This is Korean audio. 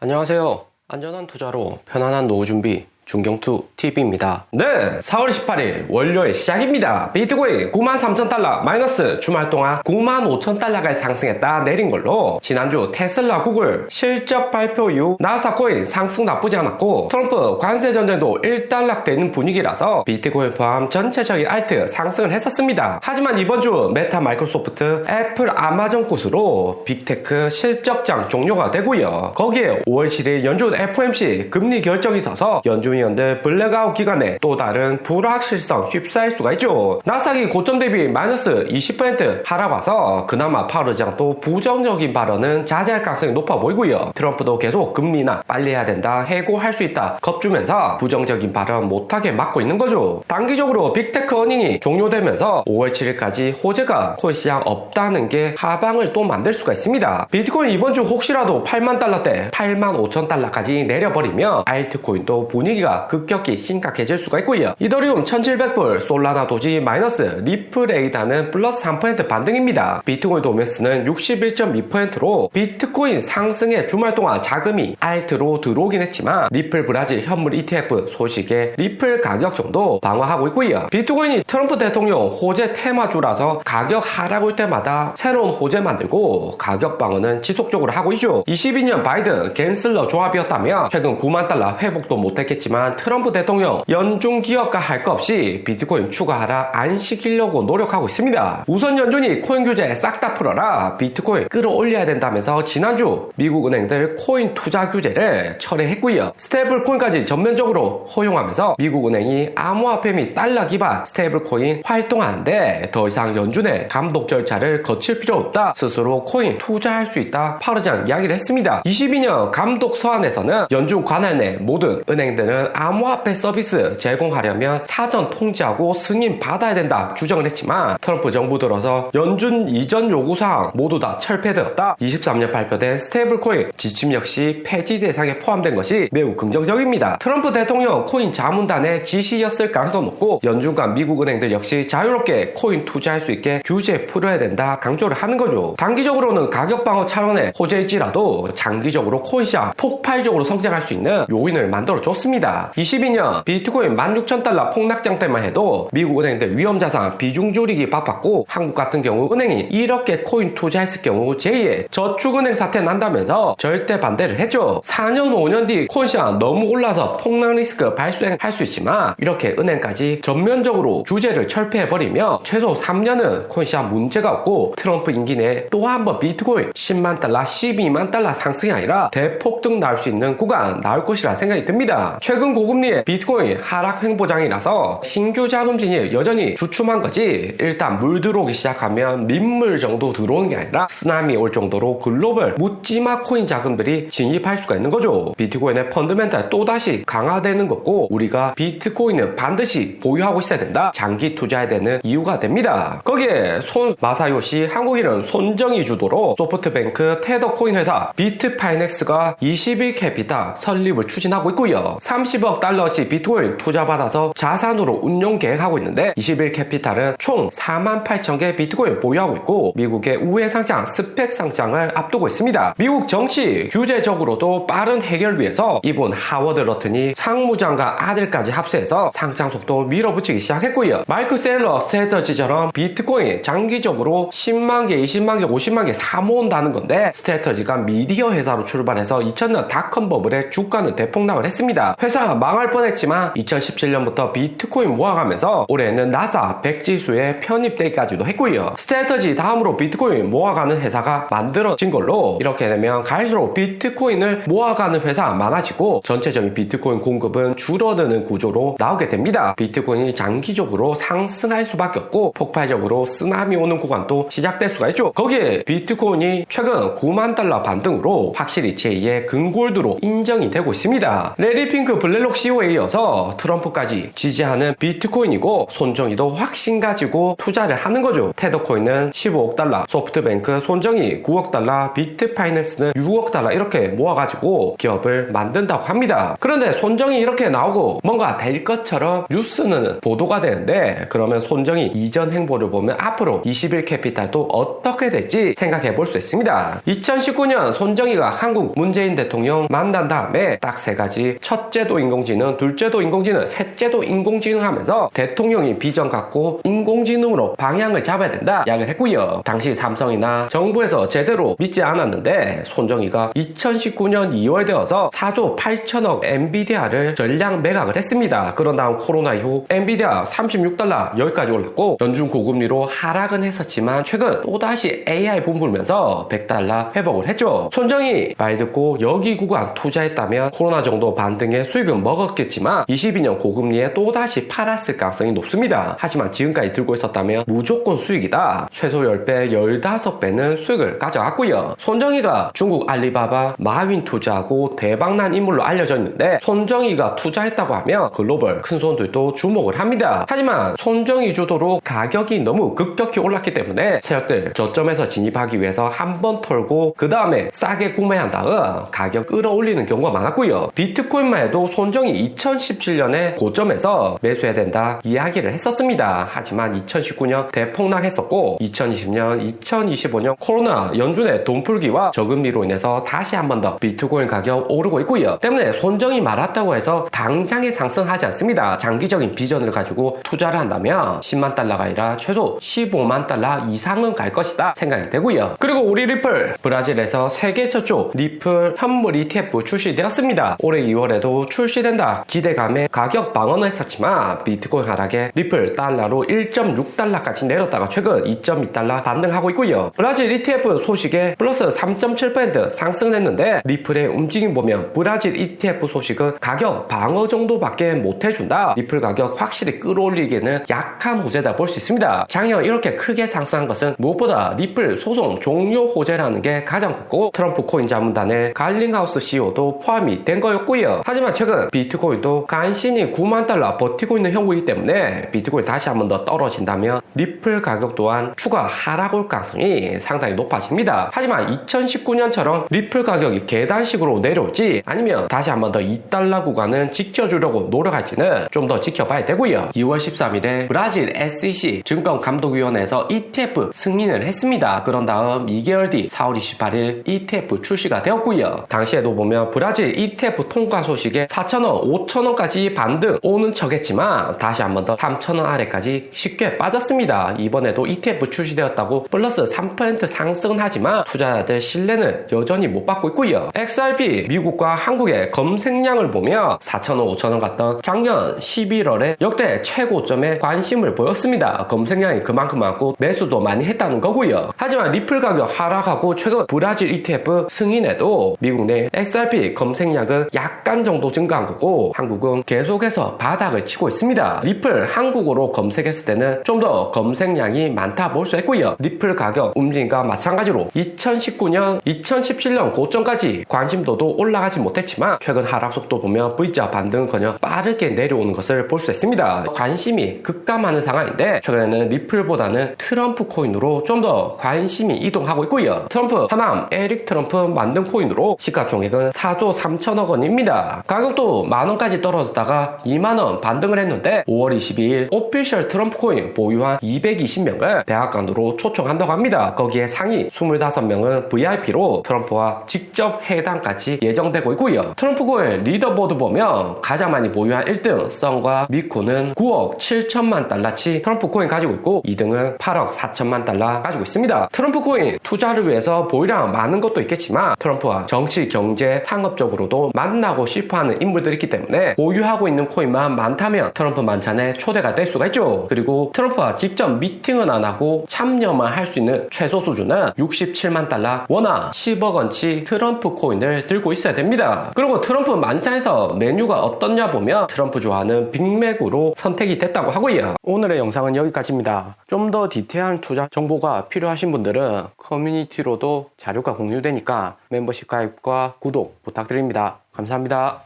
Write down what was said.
안녕하세요. 안전한 투자로 편안한 노후 준비 중경투TV입니다. 네, 4월 18일 월요일 시작입니다. 비트코인 93,000달러 마이너스 주말 동안 95,000달러까지 상승했다 내린 걸로 지난주 테슬라, 구글 실적 발표 이후 나스닥코인 상승 나쁘지 않았고 트럼프 관세 전쟁도 일단락되는 분위기라서 비트코인 포함 전체적인 알트 상승을 했었습니다. 하지만 이번 주 메타, 마이크로소프트, 애플, 아마존 곳으로 빅테크 실적장 종료가 되고요. 거기에 5월 7일 연준 FOMC 금리 결정이 있어서 연준 위원들 블랙아웃 기간에 또 다른 불확실성 휩싸일 수가 있죠. 나스닥이 고점 대비 마이너스 20% 하락와서 그나마 파월 의장 또 부정적인 발언은 자제할 가능성이 높아 보이고요. 트럼프도 계속 금리나 빨리 해야 된다, 해고할 수 있다 겁주면서 부정적인 발언 못하게 막고 있는 거죠. 단기적으로 빅테크 어닝이 종료되면서 5월 7일까지 호재가 코인 시장 없다는 게 하방을 또 만들 수가 있습니다. 비트코인 이번 주 혹시라도 8만 달러대 85,000달러까지 내려버리면 알트코인도 분위기가 급격히 심각해질 수가 있고요. 이더리움 1700불, 솔라나 도지 마이너스, 리플 에이다는 플러스 3% 반등입니다. 비트코인 도메스는 61.2%로 비트코인 상승의 주말 동안 자금이 알트로 들어오긴 했지만 리플 브라질 현물 ETF 소식에 리플 가격 정도 방어하고 있고요. 비트코인이 트럼프 대통령 호재 테마주라서 가격 하락 올 때마다 새로운 호재 만들고 가격 방어는 지속적으로 하고 있죠. 22년 바이든 갠슬러 조합이었다며 최근 9만 달러 회복도 못했겠지만 트럼프 대통령 연준 기업가 할 거 없이 비트코인 추가 하락 안 시키려고 노력하고 있습니다. 우선 연준이 코인 규제 싹 다 풀어라, 비트코인 끌어올려야 된다면서 지난주 미국 은행들 코인 투자 규제를 철회했고요. 스테이블 코인까지 전면적으로 허용하면서 미국 은행이 암호화폐 및 달러 기반 스테이블 코인 활동하는데 더 이상 연준의 감독 절차를 거칠 필요 없다, 스스로 코인 투자할 수 있다 파월 의장 이야기를 했습니다. 22년 감독 서한에서는 연준 관할 내 모든 은행들은 암호화폐 서비스 제공하려면 사전 통지하고 승인 받아야 된다 규정을 했지만 트럼프 정부 들어서 연준 이전 요구사항 모두 다 철폐되었다. 23년 발표된 스테이블코인 지침 역시 폐지 대상에 포함된 것이 매우 긍정적입니다. 트럼프 대통령 코인 자문단의 지시였을 가능성이 높고 연준과 미국 은행들 역시 자유롭게 코인 투자할 수 있게 규제 풀어야 된다 강조를 하는 거죠. 단기적으로는 가격 방어 차원의 호재일지라도 장기적으로 코인 시장 폭발적으로 성장할 수 있는 요인을 만들어 줬습니다. 22년 비트코인 16,000달러 폭락장 때만 해도 미국 은행들 위험자산 비중 줄이기 바빴고 한국 같은 경우 은행이 이렇게 코인 투자했을 경우 제2의 저축은행 사태 난다면서 절대 반대를 했죠. 4년 5년 뒤 코인 시장 너무 올라서 폭락 리스크 발생할 수 있지만 이렇게 은행까지 전면적으로 규제를 철폐해버리며 최소 3년은 코인 시장 문제가 없고 트럼프 임기 내에 또 한 번 비트코인 10만 달러 12만 달러 상승이 아니라 대폭등 나올 수 있는 구간 나올 것이라 생각이 듭니다. 최근 고금리에 비트코인 하락 횡보장이라서 신규 자금 진입 여전히 주춤한 거지, 일단 물 들어오기 시작하면 민물 정도 들어오는 게 아니라 쓰나미 올 정도로 글로벌 묻지마 코인 자금들이 진입할 수가 있는 거죠. 비트코인의 펀더멘탈 또다시 강화되는 거고 우리가 비트코인은 반드시 보유하고 있어야 된다, 장기 투자해야 되는 이유가 됩니다. 거기에 손 마사요시 한국인은 손정희 주도로 소프트뱅크 테더코인 회사 비트파이넥스가 21캐피탈 설립을 추진하고 있고요. 30억 달러치 비트코인 투자받아서 자산으로 운용 계획하고 있는데 21캐피탈은 총 48,000개 비트코인 보유하고 있고 미국의 우회 상장, 스펙 상장을 앞두고 있습니다. 미국 정치 규제적으로도 빠른 해결 위해서 이번 하워드 러튼이 상무장관 아들까지 합세해서 상장 속도 밀어붙이기 시작했고요. 마이크 셀러 스트래터지처럼 비트코인 장기적으로 10만 개, 20만 개, 50만 개 사모은다는 건데 스트래터지가 미디어 회사로 출발해서 2000년 닷컴 버블의 주가는 대폭락을 했습니다. 회사 망할 뻔했지만 2017년부터 비트코인 모아가면서 올해는 나사 100지수에 편입되기까지도 했고요. 스트래터지 다음으로 비트코인 모아가는 회사가 만들어진 걸로 이렇게 되면 갈수록 비트코인을 모아가는 회사 많아지고 전체적인 비트코인 공급은 줄어드는 구조로 나오게 됩니다. 비트코인이 장기적으로 상승할 수밖에 없고 폭발적으로 쓰나미 오는 구간도 시작될 수가 있죠. 거기에 비트코인이 최근 9만 달러 반등으로 확실히 제2의 금골드로 인정이 되고 있습니다. 레리 핑크 블랙록 CEO에 이어서 트럼프까지 지지하는 비트코인이고 손정희도 확신 가지고 투자를 하는 거죠. 테더코인은 15억 달러, 소프트뱅크 손정희 9억 달러, 비트파이낸스는 6억 달러 이렇게 모아가지고 기업을 만든다고 합니다. 그런데 손정희 이렇게 나오고 뭔가 될 것처럼 뉴스는 보도가 되는데 그러면 손정희 이전 행보를 보면 앞으로 21캐피탈도 어떻게 될지 생각해 볼 수 있습니다. 2019년 손정희가 한국 문재인 대통령 만난 다음에 딱 세 가지, 첫째도 인공지능, 둘째도 인공지능, 셋째도 인공지능 하면서 대통령이 비전 갖고 인공지능으로 방향을 잡아야 된다 이야기를 했고요. 당시 삼성이나 정부에서 제대로 믿지 않았는데 손정희가 2019년 2월 되어서 4조 8천억 엔비디아를 전량 매각을 했습니다. 그런 다음 코로나 이후 엔비디아 36달러 여기까지 올랐고 연중 고금리로 하락은 했었지만 최근 또다시 AI 붐 불면서 100달러 회복을 했죠. 손정희 말 듣고 여기 구간 투자했다면 코로나 정도 반등에 수익은 먹었겠지만 22년 고금리에 또다시 팔았을 가능성이 높습니다. 하지만 지금까지 들고 있었다면 무조건 수익이다. 최소 10배, 15배는 수익을 가져갔고요. 손정희가 중국 알리바바, 마윈 투자하고 대박난 인물로 알려져 있는데 손정희가 투자했다고 하면 글로벌 큰손들도 주목을 합니다. 하지만 손정희 주도로 가격이 너무 급격히 올랐기 때문에 세력들 저점에서 진입하기 위해서 한 번 털고 그 다음에 싸게 구매한 다음 가격 끌어올리는 경우가 많았고요. 비트코인만 해도 손정희 2017년에 고점에서 매수해야 된다 이야기를 했었습니다. 하지만 2019년 대폭락했었고 2020년, 2025년 코로나 연준의 돈풀기와 저금리로 인해서 다시 한 번 더 비트코인 가격 오르고 있고요. 때문에 손정희 말았다고 해서 당장에 상승하지 않습니다. 장기적인 비전을 가지고 투자를 한다면 10만 달러가 아니라 최소 15만 달러 이상은 갈 것이다 생각이 되고요. 그리고 우리 리플, 브라질에서 세계 최초 리플 현물 ETF 출시되었습니다. 올해 2월에도 출시된다 기대감에 가격 방어는 했었지만 비트코인 하락에 리플 달러로 1.6달러까지 내렸다가 최근 2.2달러 반등하고 있고요. 브라질 ETF 소식에 플러스 3.7% 상승했는데 리플의 움직임 보면 브라질 ETF 소식은 가격 방어 정도밖에 못 해준다. 리플 가격 확실히 끌어올리기에는 약한 호재다 볼 수 있습니다. 작년 이렇게 크게 상승한 것은 무엇보다 리플 소송 종료 호재라는 게 가장 컸고 트럼프 코인 자문단의 갈링하우스 CEO도 포함이 된 거였고요. 하지만 최근 비트코인도 간신히 9만 달러 버티고 있는 형국이기 때문에 비트코인 다시 한 번 더 떨어진다면 리플 가격 또한 추가 하락 올 가능성이 상당히 높아집니다. 하지만 2019년처럼 리플 가격이 계단식으로 내려올지 아니면 다시 한 번 더 2달러 구간은 지켜주려고 노력할지는 좀 더 지켜봐야 되고요. 2월 13일에 브라질 SEC 증권감독위원회에서 ETF 승인을 했습니다. 그런 다음 2개월 뒤 4월 28일 ETF 출시가 되었고요. 당시에도 보면 브라질 ETF 통과 소식에 4,000원, 5,000원까지 반등 오는 척했지만 다시 한 번 더 3,000원 아래까지 쉽게 빠졌습니다. 이번에도 ETF 출시되었다고 플러스 3% 상승은 하지만 투자자들 신뢰는 여전히 못 받고 있고요. XRP 미국과 한국의 검색량을 보면 4,000원, 5,000원 갔던 작년 11월에 역대 최고점에 관심을 보였습니다. 검색량이 그만큼 많고 매수도 많이 했다는 거고요. 하지만 리플 가격 하락하고 최근 브라질 ETF 승인에도 미국 내 XRP 검색량은 약간 정도 증가한 거고 한국은 계속해서 바닥을 치고 있습니다. 리플 한국어로 검색했을 때는 좀 더 검색량이 많다 볼 수 있고요. 리플 가격 움직임과 마찬가지로 2019년, 2017년 고점까지 관심도도 올라가지 못했지만 최근 하락 속도 보면 V자 반등은커녕 빠르게 내려오는 것을 볼 수 있습니다. 관심이 급감하는 상황인데 최근에는 리플보다는 트럼프 코인으로 좀 더 관심이 이동하고 있고요. 트럼프 하남 에릭 트럼프 만든 코인으로 시가총액은 4조 3천억 원입니다. 가격도 만원까지 떨어졌다가 2만원 반등을 했는데 5월 22일 오피셜 트럼프 코인 보유한 220명을 백악관으로 초청한다고 합니다. 거기에 상위 25명은 VIP로 트럼프와 직접 회담까지 예정되고 있고요. 트럼프 코인 리더보드 보면 가장 많이 보유한 1등 썬과 미코는 9억 7천만 달러치 트럼프 코인 가지고 있고 2등은 8억 4천만 달러 가지고 있습니다. 트럼프 코인 투자를 위해서 보유량 많은 것도 있겠지만 트럼프와 정치, 경제, 상업적으로도 만나고 싶어하는 인물들이 있기 때문에 보유하고 있는 코인만 많다면 트럼프 만찬에 초대가 될 수가 있죠. 그리고 트럼프와 직접 미팅은 안 하고 참여만 할 수 있는 최소 수준은 67만 달러 워낙 10억 원치 트럼프 코인을 들고 있어야 됩니다. 그리고 트럼프 만찬에서 메뉴가 어떻냐 보면 트럼프 좋아하는 빅맥으로 선택이 됐다고 하고요. 오늘의 영상은 여기까지입니다. 좀 더 디테일한 투자 정보가 필요하신 분들은 커뮤니티로도 자료가 공유되니까 멤버십 가입과 구독 부탁드립니다. 감사합니다.